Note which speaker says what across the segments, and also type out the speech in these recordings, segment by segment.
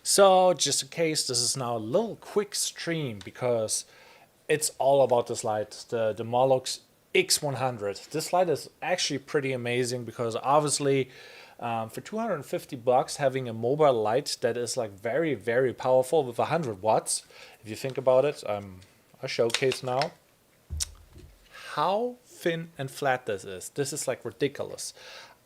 Speaker 1: So just in case, this is now a little quick stream because it's all about this light, the Molus x100. This light is actually pretty amazing because obviously for 250 bucks having a mobile light that is like very powerful with 100 watts. If you think about it, I'll showcase now how thin and flat this is. This is like ridiculous.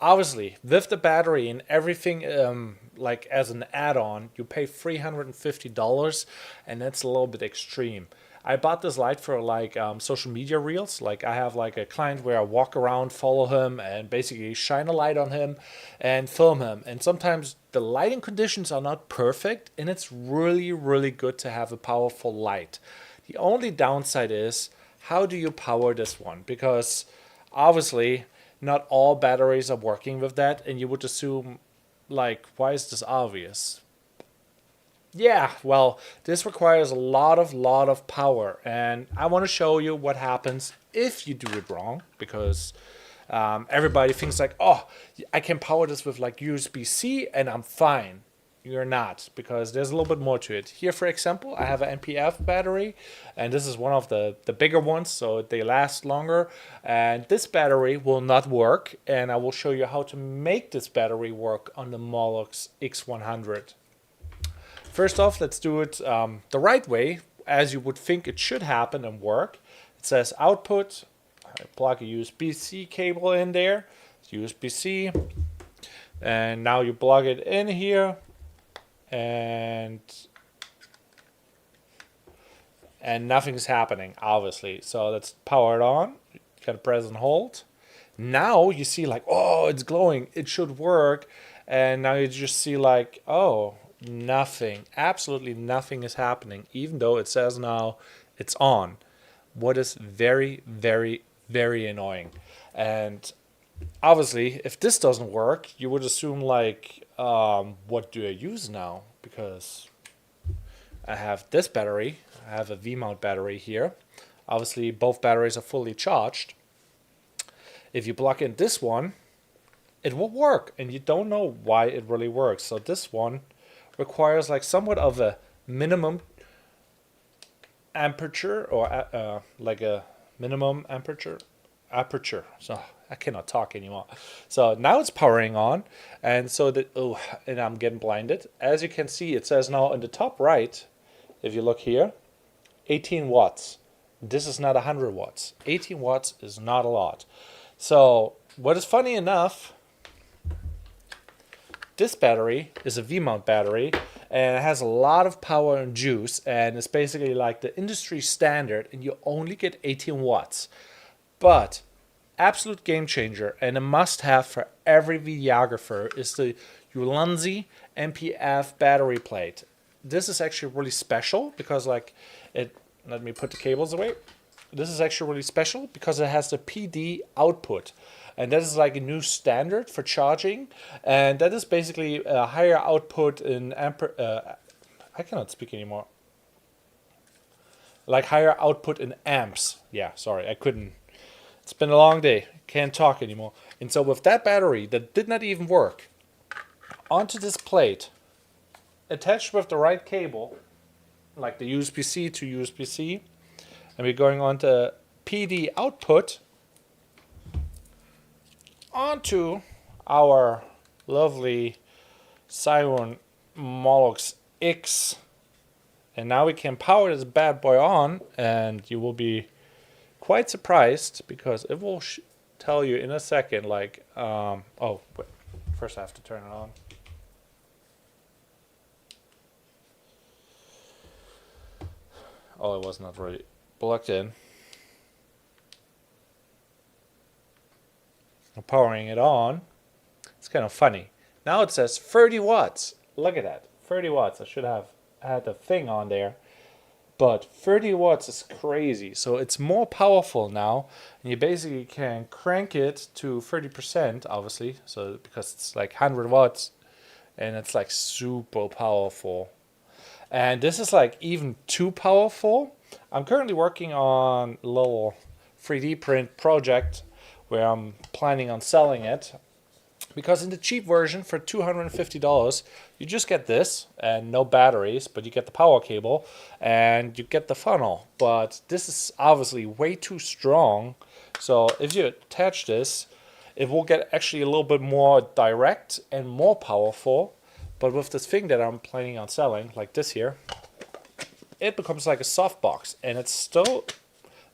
Speaker 1: Obviously, with the battery and everything, like as an add-on, you pay $350, and that's a little bit extreme. I bought this light for like social media reels. Like I have like a client where I walk around, follow him, and basically shine a light on him and film him. And sometimes the lighting conditions are not perfect, and it's really good to have a powerful light. The only downside is, how do you power this one? Because obviously not all batteries are working with that, and you would assume, like, why is this obvious? Yeah, well, this requires a lot of power, and I want to show you what happens if you do it wrong, because everybody thinks like, oh, I can power this with like USB-C and I'm fine. You're not, because there's a little bit more to it. Here, for example, I have an NPF battery, and this is one of the bigger ones, so they last longer. And this battery will not work, and I will show you how to make this battery work on the Molus X100. First off, let's do it the right way, as you would think it should happen and work. It says output. I plug a USB-C cable in there. It's USB-C. And now you plug it in here. And nothing's happening, obviously. So let's power it on. You gotta press and hold. Now you see like, oh, it's glowing. It should work. And now you just see like, oh, nothing. Absolutely nothing is happening, even though it says now it's on. What is very annoying. And obviously, if this doesn't work, you would assume like, what do I use now? Because I have this battery. I have a V-mount battery here. Obviously, both batteries are fully charged. If you plug in this one, it will work, and you don't know why it really works. So this one requires like somewhat of a minimum aperture, or like a minimum aperture. So I cannot talk anymore. So now it's powering on, and so that, oh, and I'm getting blinded. As you can see, it says now in the top right, if you look here, 18 watts. This is not 100 watts. 18 watts is not a lot. So what is funny enough, this battery is a V-mount battery, and it has a lot of power and juice, and it's basically like the industry standard, and you only get 18 watts. But absolute game changer and a must-have for every videographer is the Ulanzi NPF battery plate. This is actually really special because like it, let me put the cables away. This is actually really special because it has the PD output, and that is like a new standard for charging, and that is basically a higher output in I cannot speak anymore. Like higher output in amps. Yeah, sorry, I couldn't. It's been a long day. Can't talk anymore. And so with that battery that did not even work, onto this plate, attached with the right cable, like the USB-C to USB-C, and we're going on to PD output, onto our lovely Zhiyun Molus X. And now we can power this bad boy on, and you will be quite surprised because it will tell you in a second, like, oh, wait, first I have to turn it on. Oh, it was not really plugged in. I'm powering it on. It's kind of funny. Now it says 30 watts. Look at that, 30 watts. I should have had the thing on there. But 30 watts is crazy. So it's more powerful now. And you basically can crank it to 30%, obviously. So because it's like 100 watts. And it's like super powerful. And this is like even too powerful. I'm currently working on a little 3D print project where I'm planning on selling it. Because in the cheap version for $250, you just get this and no batteries, but you get the power cable and you get the funnel. But this is obviously way too strong. So if you attach this, it will get actually a little bit more direct and more powerful. But with this thing that I'm planning on selling, like this here, it becomes like a softbox, and it's still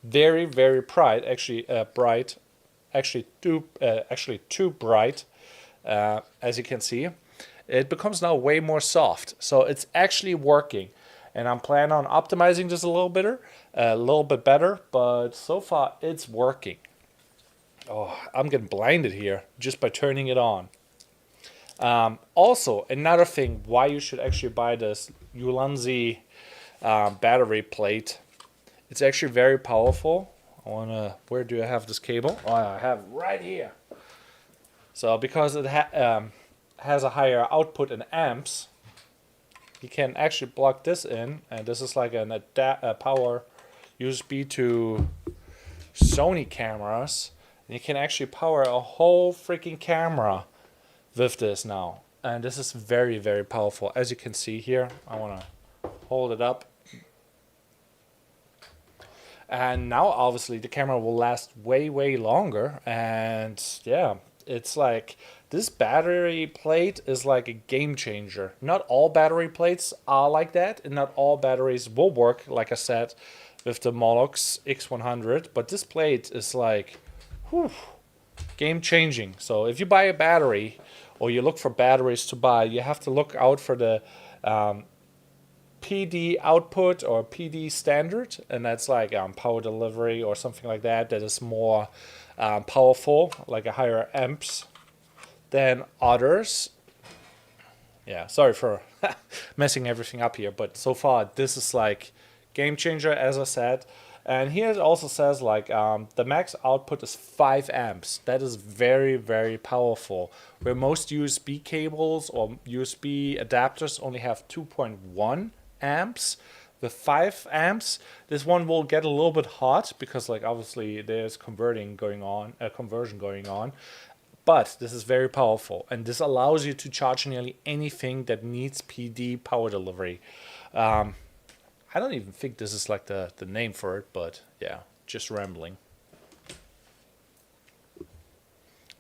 Speaker 1: very, very bright. Actually, bright. Actually, too bright. As you can see, it becomes now way more soft. So it's actually working, and I'm planning on optimizing this a little bit better. But so far, it's working. Oh, I'm getting blinded here just by turning it on. Also, another thing why you should actually buy this Ulanzi battery plate. It's actually very powerful. Where do I have this cable? Oh, I have it right here. So because it has a higher output in amps, you can actually plug this in, and this is like a power USB to Sony cameras. And you can actually power a whole freaking camera with this now. And this is very, very powerful. As you can see here, I want to hold it up. And now obviously the camera will last way, way longer. And yeah, it's like this battery plate is like a game changer. Not all battery plates are like that, and not all batteries will work, like I said, with the Molus x100. But this plate is like, whew, game changing. So if you buy a battery or you look for batteries to buy, you have to look out for the PD output or PD standard, and that's like power delivery or something like that. That is more powerful, like a higher amps than others. Yeah, sorry for messing everything up here, but so far this is like game changer, as I said. And here it also says like the max output is 5 amps. That is very, very powerful. Where most USB cables or USB adapters only have 2.1 amps. With 5 amps, this one will get a little bit hot because like obviously there's conversion going on. But this is very powerful, and this allows you to charge nearly anything that needs PD power delivery. I don't even think this is like the name for it, but yeah, just rambling.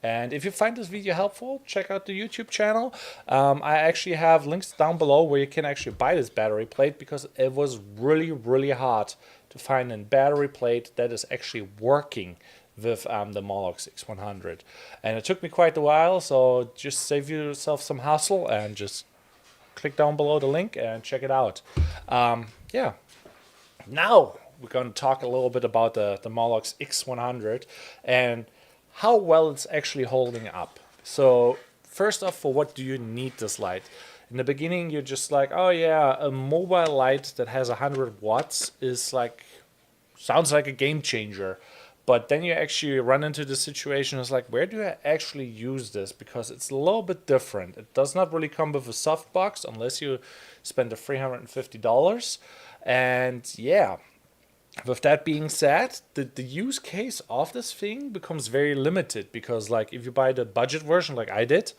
Speaker 1: And if you find this video helpful, check out the YouTube channel. I actually have links down below where you can actually buy this battery plate, because it was really, really hard to find a battery plate that is actually working with the Molus x100. And it took me quite a while, so just save yourself some hassle and just click down below the link and check it out. Yeah, now we're going to talk a little bit about the Molus x100 and how well it's actually holding up. So first off, for what do you need this light? In the beginning, you're just like, oh yeah, a mobile light that has 100 watts is like, sounds like a game changer. But then you actually run into the situation, it's like, where do I actually use this? Because it's a little bit different. It does not really come with a softbox unless you spend the $350. And yeah, with that being said, the use case of this thing becomes very limited, because like if you buy the budget version like I did,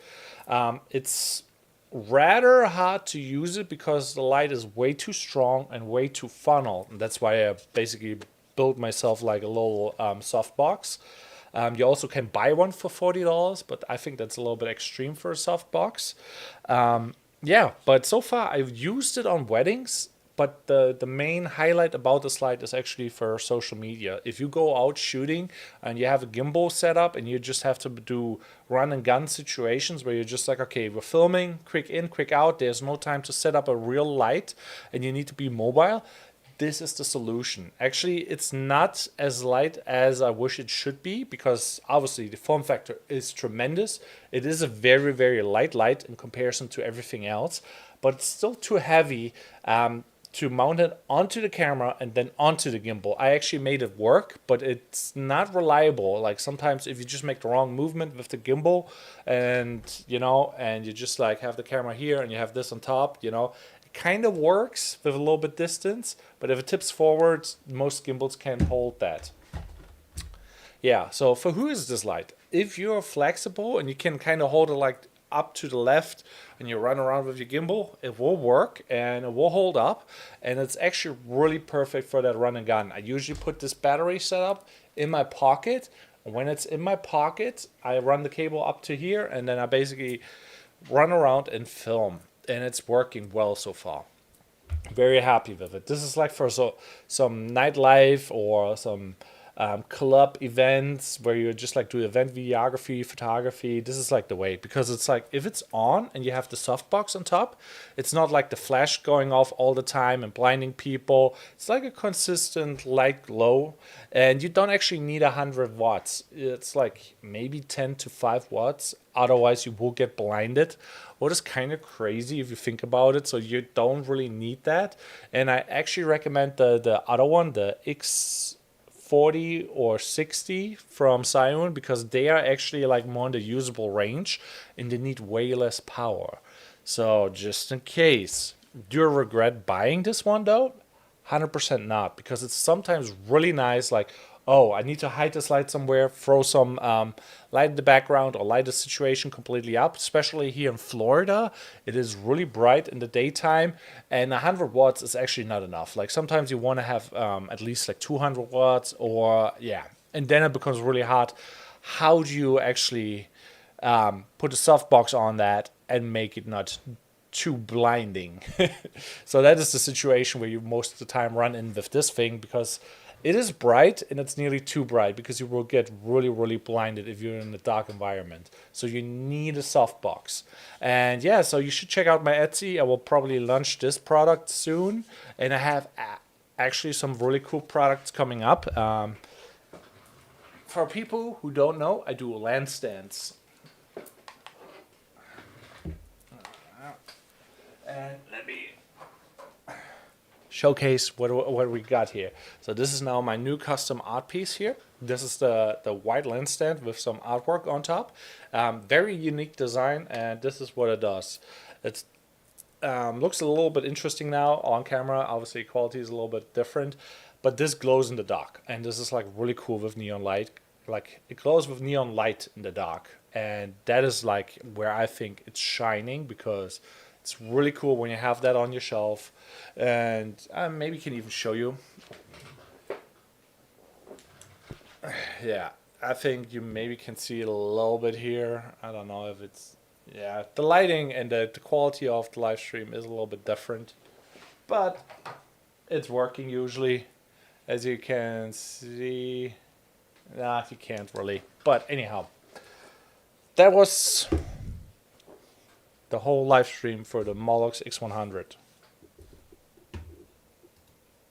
Speaker 1: it's rather hard to use it because the light is way too strong and way too funnel. And that's why I basically built myself like a little softbox. You also can buy one for $40, but I think that's a little bit extreme for a softbox. Yeah, but so far I've used it on weddings. But the main highlight about this light is actually for social media. If you go out shooting and you have a gimbal set up and you just have to do run and gun situations where you're just like, okay, we're filming, quick in, quick out, there's no time to set up a real light and you need to be mobile, this is the solution. Actually, it's not as light as I wish it should be, because obviously the form factor is tremendous. It is a very, very light light in comparison to everything else, but it's still too heavy to mount it onto the camera and then onto the gimbal. I actually made it work, but it's not reliable. Like sometimes if you just make the wrong movement with the gimbal and, you know, and you just like have the camera here and you have this on top, you know, it kind of works with a little bit distance, but if it tips forward, most gimbals can't hold that. Yeah, so for who is this light? if you're flexible and you can kind of hold it like up to the left and you run around with your gimbal, it will work and it will hold up, and it's actually really perfect for that run and gun. I usually put this battery setup in my pocket. When it's in my pocket, I run the cable up to here and then I basically run around and film, and it's working well so far. Very happy with it. This is like for some nightlife or some club events where you just like do event videography, photography. This is like the way, because it's like if it's on and you have the softbox on top, it's not like the flash going off all the time and blinding people. It's like a consistent light glow, and you don't actually need 100 watts. It's like maybe 10 to 5 watts. Otherwise, you will get blinded. What is kind of crazy if you think about it. So you don't really need that. And I actually recommend the other one, the X40 or 60 from Zhiyun, because they are actually like more in the usable range and they need way less power. So just in case, do you regret buying this one though? 100% not, because it's sometimes really nice, like, oh, I need to hide this light somewhere, throw some light in the background or light the situation completely up. Especially here in Florida, it is really bright in the daytime, and 100 watts is actually not enough. Like sometimes you want to have at least like 200 watts, or yeah, and then it becomes really hot. How do you actually put a softbox on that and make it not too blinding? So that is the situation where you most of the time run in with this thing, because it is bright and it's nearly too bright, because you will get really, really blinded if you're in a dark environment. So you need a softbox. And yeah, so you should check out my Etsy. I will probably launch this product soon. And I have actually some really cool products coming up. For people who don't know, I do land stands. And let me showcase what we got here. So this is now my new custom art piece here. This is the white lens stand with some artwork on top. Very unique design, and this is what it does. It looks a little bit interesting now on camera. Obviously quality is a little bit different, but this glows in the dark, and this is like really cool with neon light. Like it glows with neon light in the dark, and that is like where I think it's shining, because it's really cool when you have that on your shelf. And maybe can even show you. Yeah, I think you maybe can see it a little bit here. I don't know if it's, yeah, the lighting and the quality of the live stream is a little bit different, but it's working usually, as you can see. Nah, you can't really, but anyhow, that was the whole live stream for the Molus X100.